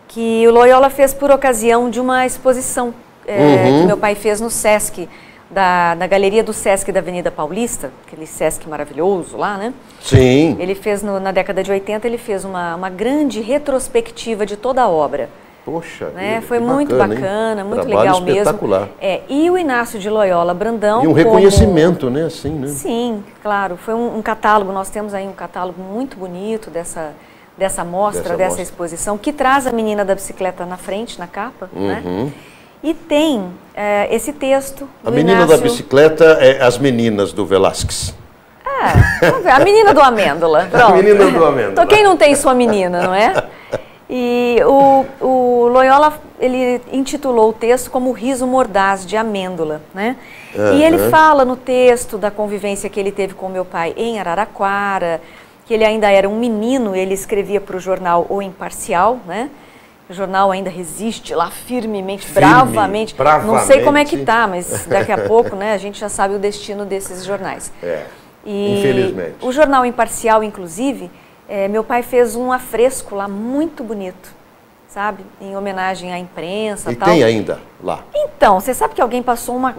que o Loyola fez por ocasião de uma exposição que meu pai fez no Sesc, na galeria do Sesc da Avenida Paulista, aquele Sesc maravilhoso lá, né? Sim. Ele fez, na década de 80, ele fez uma grande retrospectiva de toda a obra. Poxa, né? Foi muito bacana, muito legal mesmo. Espetacular. E o Inácio de Loyola Brandão... E um reconhecimento, né? Assim, né? Sim, claro. Foi um catálogo, nós temos aí um catálogo muito bonito dessa mostra, dessa exposição, que traz a menina da bicicleta na frente, na capa, né? E tem esse texto do A menina da bicicleta é as meninas do Velázquez. A menina do Amêndola. Pronto. A menina do Amêndola. Então quem não tem sua menina, não é? E o Loyola, ele intitulou o texto como O Riso Mordaz de Amêndola, né? E ele fala no texto da convivência que ele teve com meu pai em Araraquara, que ele ainda era um menino, ele escrevia para o jornal O Imparcial, né? O jornal ainda resiste lá firmemente, bravamente. Não sei como é que tá, mas daqui a pouco, né, a gente já sabe o destino desses jornais. Infelizmente. O jornal Imparcial, inclusive, meu pai fez um afresco lá muito bonito, sabe? Em homenagem à imprensa e tal. Tem ainda lá? Então, você sabe que alguém passou uma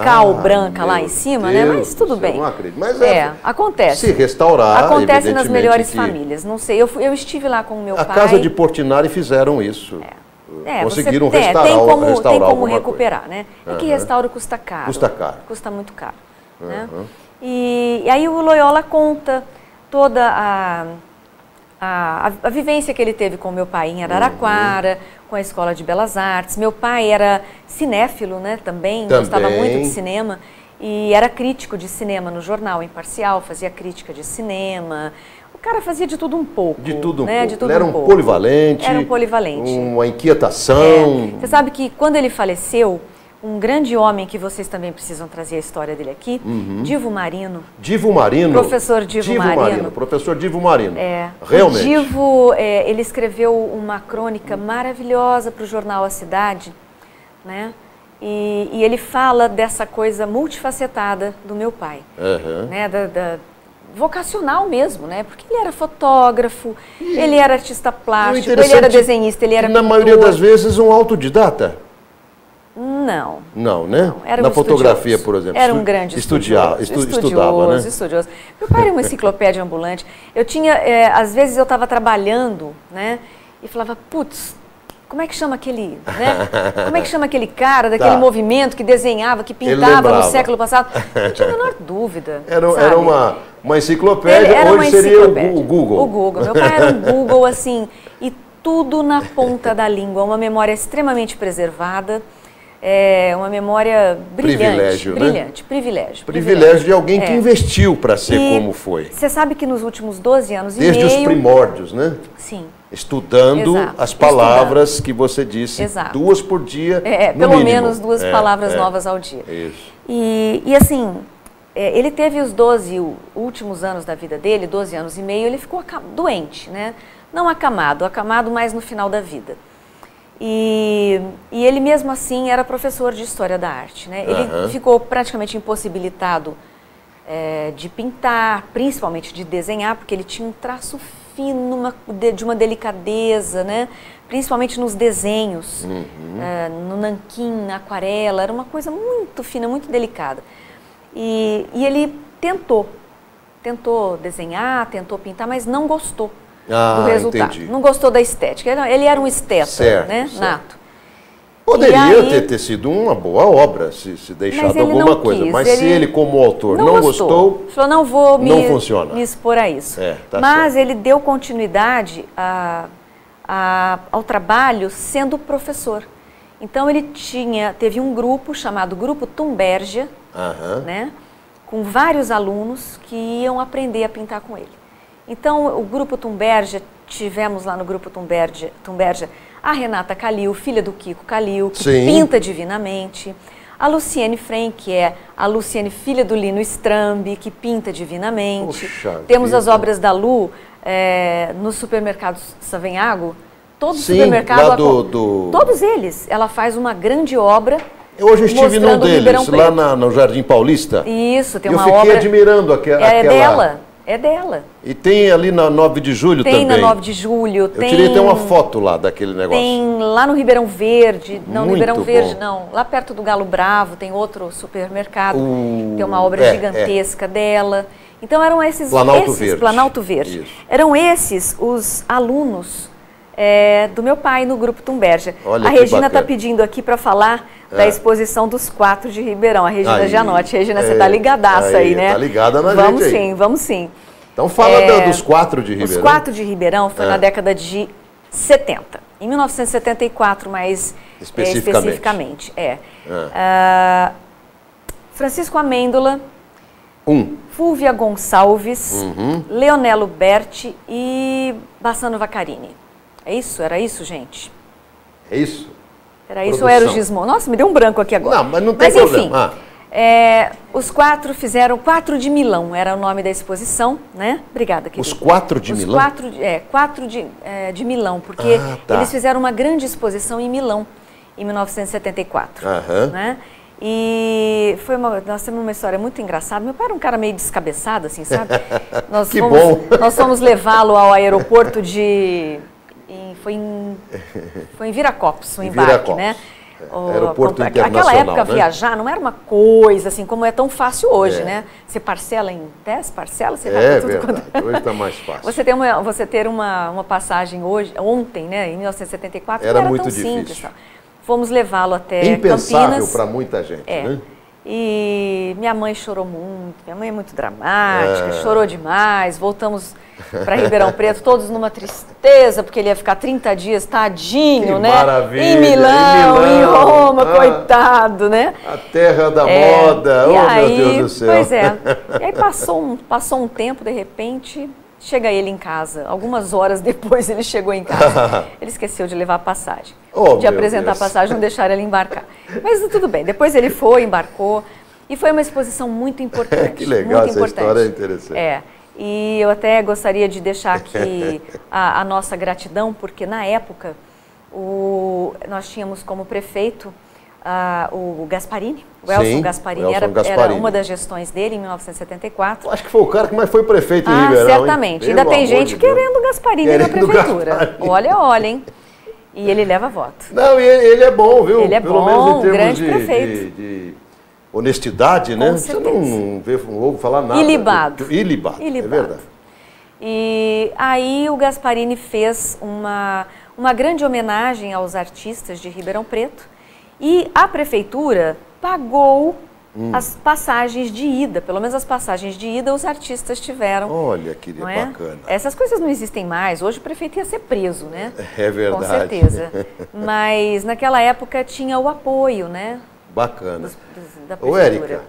cal branca lá em cima, né? Mas tudo bem. Não acredito. Mas acontece. Se restaurar, acontece nas melhores famílias. Não sei, eu estive lá com o meu pai. A casa de Portinari fizeram isso. Conseguiram restaurar tem como recuperar, né? É que restauro custa caro. Custa caro. Custa muito caro. Né? E aí o Loyola conta toda a vivência que ele teve com meu pai em Araraquara, com a Escola de Belas Artes. Meu pai era cinéfilo, né, também, gostava muito de cinema e era crítico de cinema no jornal Imparcial, fazia crítica de cinema. O cara fazia de tudo um pouco. De tudo um né? pouco. De tudo ele era um polivalente. Era um polivalente. Uma inquietação. Você sabe que quando ele faleceu, um grande homem que vocês também precisam trazer a história dele aqui, Divo Marino. Divo Marino? Professor Divo Marino. Professor Divo Marino. Realmente. O Divo, ele escreveu uma crônica maravilhosa para o jornal A Cidade, né? E ele fala dessa coisa multifacetada do meu pai, né? Vocacional mesmo, né? Porque ele era fotógrafo, ele era artista plástico, ele era desenhista, ele era pintor. Na maioria das vezes um autodidata. Não. Não, né? Não, era na fotografia, por exemplo. Era um grande estudava, né? Estudioso. Meu pai era uma enciclopédia ambulante. Eu tinha, às vezes eu estava trabalhando, né? E falava, putz, como é que chama aquele, né? Como é que chama aquele cara daquele movimento que desenhava, que pintava no século passado? Não tinha a menor dúvida. Era uma enciclopédia, hoje seria o Google. O Google. Meu pai era um Google, assim, e tudo na ponta da língua. Uma memória extremamente preservada. Uma memória brilhante. Privilégio de alguém que investiu para ser como foi. Você sabe que nos últimos 12 anos Desde os primórdios, né? Sim. Estudando as palavras que você disse, 2 por dia, no pelo mínimo. Menos 2 palavras novas ao dia. Isso. E assim, ele teve os 12 últimos anos da vida dele, 12 anos e meio, ele ficou doente, né? Não acamado mais no final da vida. E ele mesmo assim era professor de História da Arte, né? Ele ficou praticamente impossibilitado de pintar, principalmente de desenhar, porque ele tinha um traço fino, de uma delicadeza, né? Principalmente nos desenhos, no nanquim, na aquarela, era uma coisa muito fina, muito delicada. E ele tentou desenhar, tentou pintar, mas não gostou do resultado. Entendi. Não gostou da estética. Ele era um esteta, né? Nato. Poderia ter sido uma boa obra, se deixado alguma coisa. Mas se ele, como autor, não gostou, falou, não vou me expor a isso. Mas ele deu continuidade ao trabalho sendo professor. Então ele teve um grupo chamado Grupo Thunbergia, né? Com vários alunos que iam aprender a pintar com ele. Então, o Grupo Thunbergia, tivemos lá no Grupo Thunbergia a Renata Calil, filha do Kiko Calil, que pinta divinamente. A Luciene Frank, que é a Luciene, filha do Lino Strambi, que pinta divinamente. Temos as obras da Lu nos supermercados Savenhago. Todo supermercado, todos eles. Ela faz uma grande obra. Hoje eu estive num deles, lá no Jardim Paulista. Isso, tem uma obra. Eu fiquei admirando aquela... É dela. É dela. E tem ali na 9 de julho também? Tem na 9 de julho. Eu tirei até uma foto lá daquele negócio. Tem lá no Ribeirão Verde. Não, no Ribeirão Verde bom. não. Lá perto do Galo Bravo tem outro supermercado. Tem uma obra gigantesca dela. Então eram esses... Planalto Verde. Planalto Verde. Isso. Eram esses os alunos do meu pai no Grupo Tumberger. Olha, a Regina está pedindo aqui para falar da exposição dos 4 de Ribeirão. A Regina Gianotti. Regina, você está ligadaça aí, né? Está ligada na vamos gente sim, aí. Vamos sim. Então fala dos 4 de Ribeirão. Os 4 de Ribeirão foi na década de 70. Em 1974, mais especificamente. Francisco Amêndola, Fúvia Gonçalves, Leonelo Berti e Bassano Vaccarini. É isso? Era isso, gente? É isso? Era isso ou era o Gismond? Nossa, me deu um branco aqui agora. Não, mas não tem problema. Enfim, os 4 fizeram 4 de Milão, era o nome da exposição, né? Obrigada, querido. Os 4 de Milão? 4 de Milão, porque eles fizeram uma grande exposição em Milão, em 1974. Né? E nós temos uma história muito engraçada. Meu pai era um cara meio descabeçado, assim, sabe? Nós fomos levá-lo ao aeroporto foi em Viracopos, o embarque, né? Aeroporto Internacional, aquela época, né? Viajar não era uma coisa assim como é tão fácil hoje, né? Você parcela em 10 parcelas, você vai tudo verdade. Hoje está mais fácil. Você ter uma passagem ontem, né, em 1974, era não era muito tão difícil. simples. Fomos levá-lo até impensável Campinas. para muita gente, né? E minha mãe chorou muito, minha mãe é muito dramática, chorou demais. Voltamos para Ribeirão Preto, todos numa tristeza, porque ele ia ficar 30 dias, tadinho, né? Maravilha! Em Milão, em Roma, coitado, né? A terra da moda, meu Deus do céu. Pois é. E aí passou um tempo, de repente, chega ele em casa. Algumas horas depois ele chegou em casa. Ele esqueceu de levar a passagem. De apresentar a passagem, não deixaram ele embarcar. Mas tudo bem, depois ele foi, embarcou. E foi uma exposição muito importante. Que legal, muito essa importante. história é interessante. E eu até gostaria de deixar aqui a nossa gratidão, porque na época nós tínhamos como prefeito o Gasparini, o Elson Gasparini, era uma das gestões dele em 1974. Acho que foi o cara que mais foi prefeito em Ribeirão. Certamente. Ainda tem gente querendo o Gasparini na prefeitura. Olha, hein? E ele leva voto. Não, e ele é bom, viu? Ele é Pelo bom, menos em termos grande prefeito. de honestidade, né? Você não ouve falar nada. Ilibado. Ilibado, é verdade. E aí o Gasparini fez uma grande homenagem aos artistas de Ribeirão Preto e a prefeitura pagou as passagens de ida, pelo menos as passagens de ida os artistas tiveram. Olha, que bacana. Essas coisas não existem mais, hoje o prefeito ia ser preso, né? É verdade. Com certeza. Mas naquela época tinha o apoio, né? Bacana. Da prefeitura. Érica,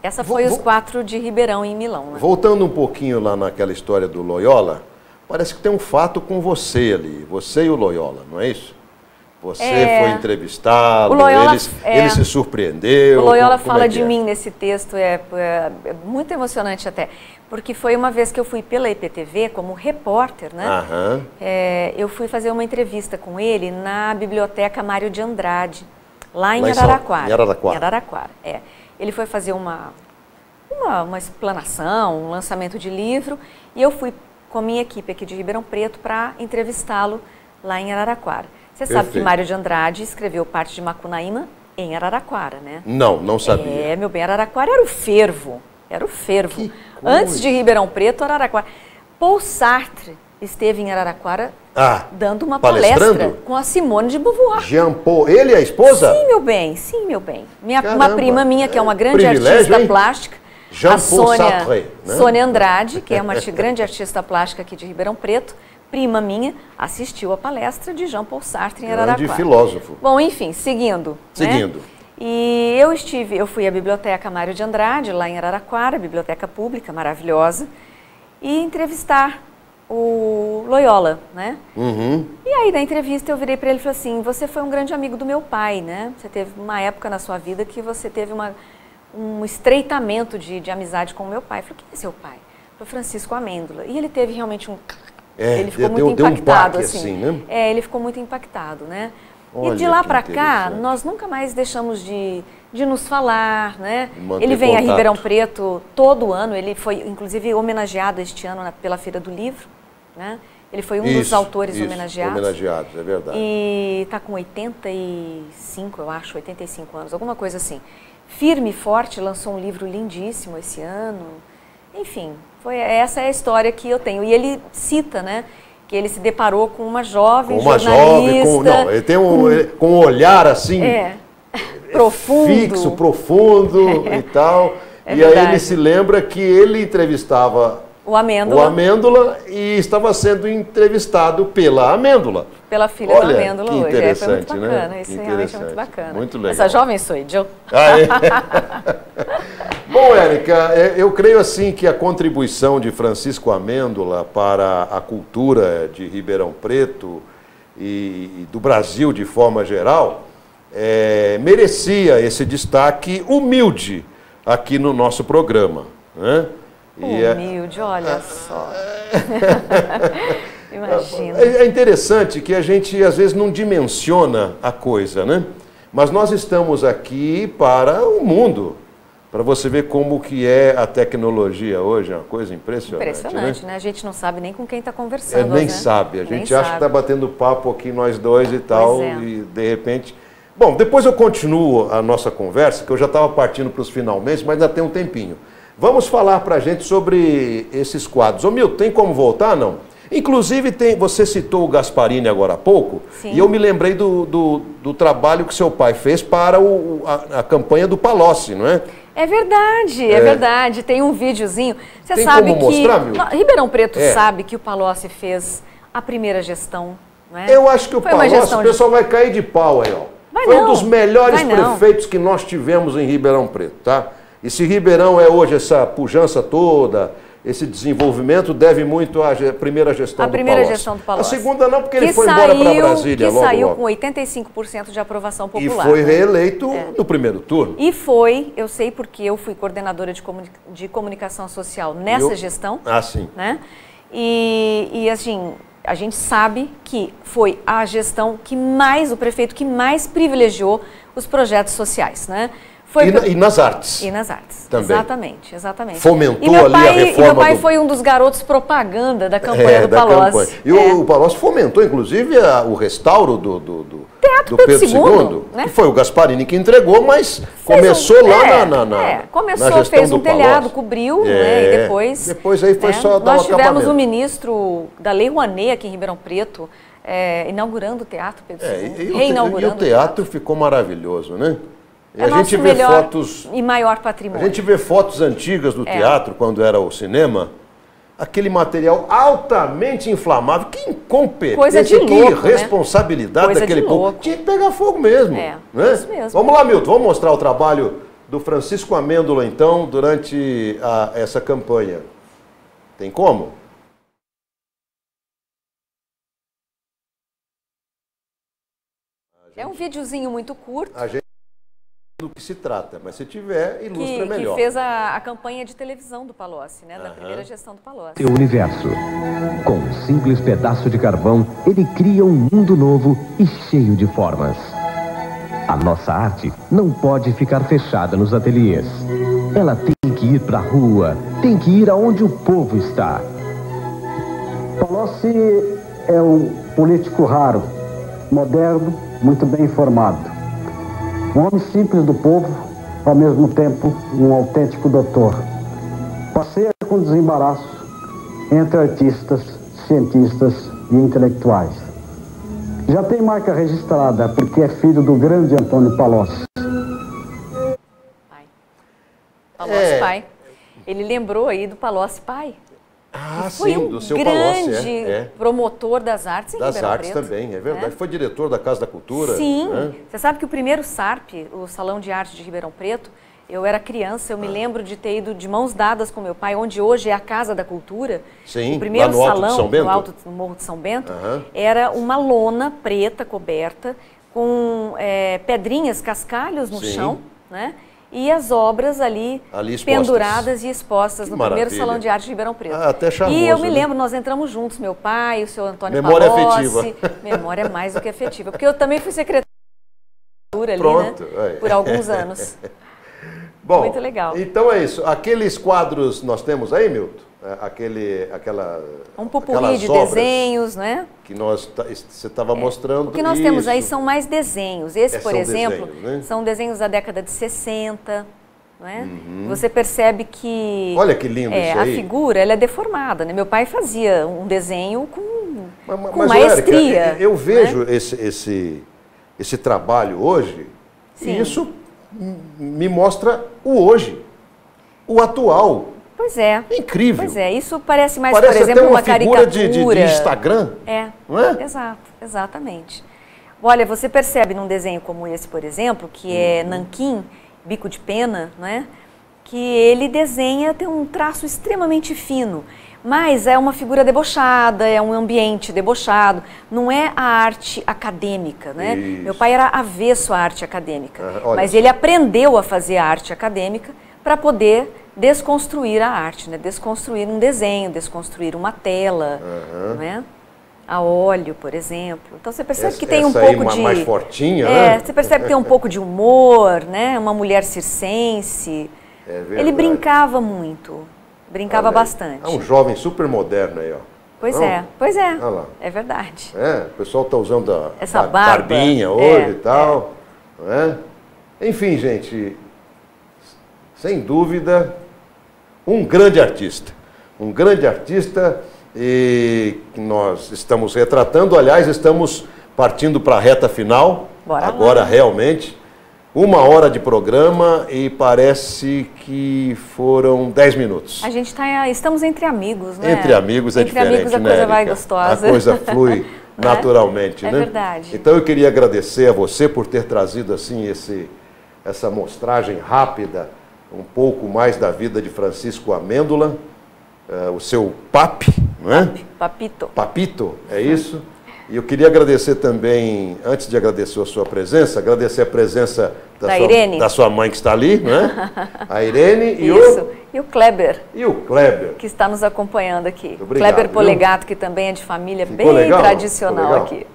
essa foi os 4 de Ribeirão em Milão, né? Voltando um pouquinho lá naquela história do Loyola, parece que tem um fato com você ali, você e o Loyola, não é isso? Você foi entrevistá-lo, ele se surpreendeu. O Loyola fala de mim nesse texto, é muito emocionante até, porque foi uma vez que eu fui pela IPTV como repórter, né? Eu fui fazer uma entrevista com ele na Biblioteca Mário de Andrade, lá em Araraquara. Em Araraquara, Ele foi fazer uma explanação, um lançamento de livro, e eu fui com a minha equipe aqui de Ribeirão Preto para entrevistá-lo lá em Araraquara. Você sabe que Mário de Andrade escreveu parte de Macunaíma em Araraquara, né? Não sabia. Meu bem, Araraquara era o fervo. Antes de Ribeirão Preto, Araraquara. Paul Sartre esteve em Araraquara dando uma palestra com a Simone de Beauvoir. Jean Paul, ele e a esposa? Sim, meu bem, uma prima minha, que é uma grande artista plástica, Jean Paul Sartre, né? Sônia Andrade, que é uma grande artista plástica aqui de Ribeirão Preto, prima minha, assistiu a palestra de Jean Paul Sartre em Araraquara. Grande filósofo. Bom, enfim, seguindo. Né? E eu fui à Biblioteca Mário de Andrade, lá em Araraquara, biblioteca pública, maravilhosa, e entrevistar o Loyola, né? E aí, na entrevista, eu virei para ele e falei assim, você foi um grande amigo do meu pai, né? Você teve uma época na sua vida que você teve um estreitamento de amizade com o meu pai. Eu falei, quem é seu pai? Foi Francisco Amêndola. E ele teve realmente ele ficou muito impactado, assim. né? Ele ficou muito impactado, né? Olha, e de lá para cá, nós nunca mais deixamos de nos falar, né? Ele vem a Ribeirão Preto todo ano, ele foi inclusive homenageado este ano pela Feira do Livro, né? Ele foi um dos autores homenageados, é verdade. E está com 85, eu acho, 85 anos, alguma coisa assim. Firme e forte, lançou um livro lindíssimo esse ano. Enfim, essa é a história que eu tenho. E ele cita, né, que ele se deparou com uma jovem jornalista. Ele tem com um olhar assim, profundo. Fixo, profundo e tal. E aí ele se lembra que ele entrevistava o Amêndola e estava sendo entrevistado pela Amêndola. Pela filha da Amêndola hoje. Interessante, foi muito bacana, né? Isso realmente é muito bacana. Muito legal. Essa jovem sou eu. Bom, Érica, eu creio assim que a contribuição de Francisco Amêndola para a cultura de Ribeirão Preto e do Brasil de forma geral merecia esse destaque humilde aqui no nosso programa, né? Humilde, olha só. Imagina. É interessante que a gente às vezes não dimensiona a coisa, né? Mas nós estamos aqui para o mundo, para você ver como que é a tecnologia hoje, é uma coisa impressionante. Impressionante, né? A gente não sabe nem com quem está conversando. Nem sabe, a gente acha que está batendo papo aqui nós dois e tal, e de repente... Bom, depois eu continuo a nossa conversa, que eu já estava partindo para os finalmente, mas ainda tem um tempinho. Vamos falar para a gente sobre esses quadros. Ô Milton, tem como voltar, não? Inclusive, você citou o Gasparini agora há pouco, Sim. E eu me lembrei do trabalho que seu pai fez para a campanha do Palocci, não é? É verdade. Tem um videozinho. Você sabe como mostrar, Milton? Ribeirão Preto sabe que o Palocci fez a primeira gestão, não é? Eu acho que o Palocci, o pessoal vai cair de pau aí, ó. Foi um dos melhores prefeitos que nós tivemos em Ribeirão Preto, tá? E se Ribeirão é hoje essa pujança toda, esse desenvolvimento, deve muito à primeira gestão do Palocci. A primeira gestão do Palocci. A segunda não, porque ele foi embora para Brasília logo. Que saiu com 85% de aprovação popular. E foi reeleito no primeiro turno. E foi, eu sei porque eu fui coordenadora de comunicação social nessa gestão. Sim. Né? E assim, a gente sabe que foi a gestão o prefeito que mais privilegiou os projetos sociais, né? E nas artes. E nas artes, também. Exatamente. Fomentou ali a reforma. E meu pai foi um dos garotos propaganda da campanha do Palocci. E o Palocci fomentou, inclusive, o restauro do Teatro Pedro II, né? Que foi o Gasparini que entregou, mas começou lá na gestão fez um do telhado, Palocci. cobriu, né? E depois aí foi só dar o acabamento. Nós tivemos um ministro da Lei Rouanet aqui em Ribeirão Preto, inaugurando o Teatro Pedro II, reinaugurando. E o teatro ficou maravilhoso, né? E a gente vê fotos e maior patrimônio. A gente vê fotos antigas do teatro, quando era o cinema, aquele material altamente inflamável, que incompetência, coisa de louco, que irresponsabilidade daquele povo. Tinha que pegar fogo mesmo. Né? Isso mesmo. Vamos lá, Milton, vamos mostrar o trabalho do Francisco Amêndola, então, durante essa campanha. Tem como? É um videozinho muito curto. Do que se trata, mas se tiver, ilustra melhor. Que fez a campanha de televisão do Palocci, né? Da primeira gestão do Palocci. O universo. Com um simples pedaço de carvão, ele cria um mundo novo e cheio de formas. A nossa arte não pode ficar fechada nos ateliês. Ela tem que ir para a rua, tem que ir aonde o povo está. Palocci é um político raro, moderno, muito bem informado. Um homem simples do povo, ao mesmo tempo um autêntico doutor. Passeia com desembaraço entre artistas, cientistas e intelectuais. Já tem marca registrada porque é filho do grande Antônio Palocci. Palocci pai. Ele lembrou aí do Palocci pai. Foi do seu grande promotor das artes em Ribeirão Preto. Das artes também, é verdade. Foi diretor da Casa da Cultura. Sim. Né? Você sabe que o primeiro SARP, o Salão de Arte de Ribeirão Preto, eu era criança, eu me lembro de ter ido de mãos dadas com meu pai, onde hoje é a Casa da Cultura. Sim, o primeiro lá no salão, Alto de São Bento? no Alto do Morro de São Bento, era uma lona preta coberta com pedrinhas, cascalhos no chão, né? e as obras ali penduradas e expostas no primeiro Salão de Arte de Ribeirão Preto. Até charmoso, e eu me lembro, nós entramos juntos, meu pai, o seu Antônio Memória Palocci. afetiva. Memória mais do que afetiva, porque eu também fui secretária ali, Pronto, né, por alguns anos. Bom, muito legal. Então é isso. Aqueles quadros nós temos aí, Milton? Um popurrí de desenhos, né? Que você estava mostrando. O que nós temos aí são mais desenhos. Esse, por exemplo, desenhos, né? são desenhos da década de 60, não é? Você percebe que... Olha que lindo isso aí. A figura, ela é deformada, né? Meu pai fazia um desenho com mas maestria. Érica, eu vejo, né, esse trabalho hoje, Sim. E isso me mostra o hoje, o atual. Pois é. Incrível. Pois é, isso parece mais, parece por exemplo, até uma caricatura de Instagram. Não é? Exato, exatamente. Olha, você percebe num desenho como esse, por exemplo, que é nanquim, bico de pena, não é? Que ele desenha, tem um traço extremamente fino, mas é uma figura debochada, é um ambiente debochado, não é a arte acadêmica, né? Isso. Meu pai era avesso à arte acadêmica, mas ele aprendeu a fazer a arte acadêmica para poder desconstruir a arte, né? Desconstruir um desenho, desconstruir uma tela, não é? A óleo, por exemplo. Então você percebe que tem um pouco de... mais fortinha, né? Você percebe que tem um pouco de humor, né? Uma mulher circense. Ele brincava muito, brincava bastante. É um jovem super moderno aí, ó. Pois é. Olha lá. É verdade. O pessoal está usando essa barbinha hoje e tal. Não é? Enfim, gente, sem dúvida, um grande artista. Um grande artista e nós estamos retratando, aliás, estamos partindo para a reta final. Bora agora lá. Realmente. 1 hora de programa e parece que foram 10 minutos. A gente estamos entre amigos, né? Entre amigos é diferente, amigos a coisa vai gostosa. A coisa flui naturalmente, né? É verdade. Então eu queria agradecer a você por ter trazido assim essa mostragem rápida, um pouco mais da vida de Francisco Amêndola, o seu papi, não é? Papito. Papito, é isso? E eu queria agradecer também, antes de agradecer a sua presença, agradecer a presença da sua mãe que está ali, né? A Irene e e o Kleber. E o Kleber. Que está nos acompanhando aqui. Obrigado, Kleber Polegato, que também é de família Ficou bem legal? tradicional aqui.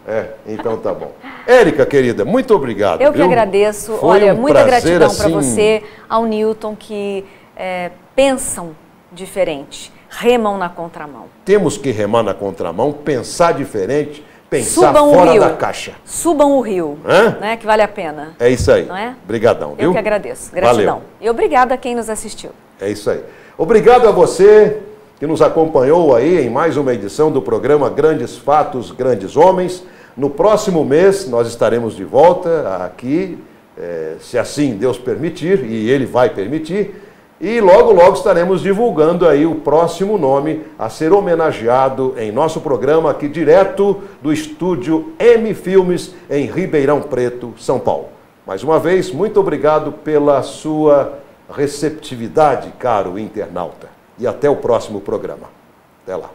Então tá bom. Érica, querida, muito obrigado. Eu que agradeço. Foi muita gratidão assim... para você, ao Newton, que pensam diferente, remam na contramão. Temos que remar na contramão, pensar diferente, pensar fora da caixa. Subam o rio, né, que vale a pena. É isso aí. Não é? Obrigadão, viu? Eu que agradeço. Gratidão. Valeu. E obrigada a quem nos assistiu. É isso aí. Obrigado a você que nos acompanhou aí em mais uma edição do programa Grandes Fatos, Grandes Homens. No próximo mês nós estaremos de volta aqui, se assim Deus permitir, e Ele vai permitir. E logo, logo estaremos divulgando aí o próximo nome a ser homenageado em nosso programa aqui direto do estúdio M Filmes em Ribeirão Preto, São Paulo. Mais uma vez, muito obrigado pela sua receptividade, caro internauta. E até o próximo programa. Até lá.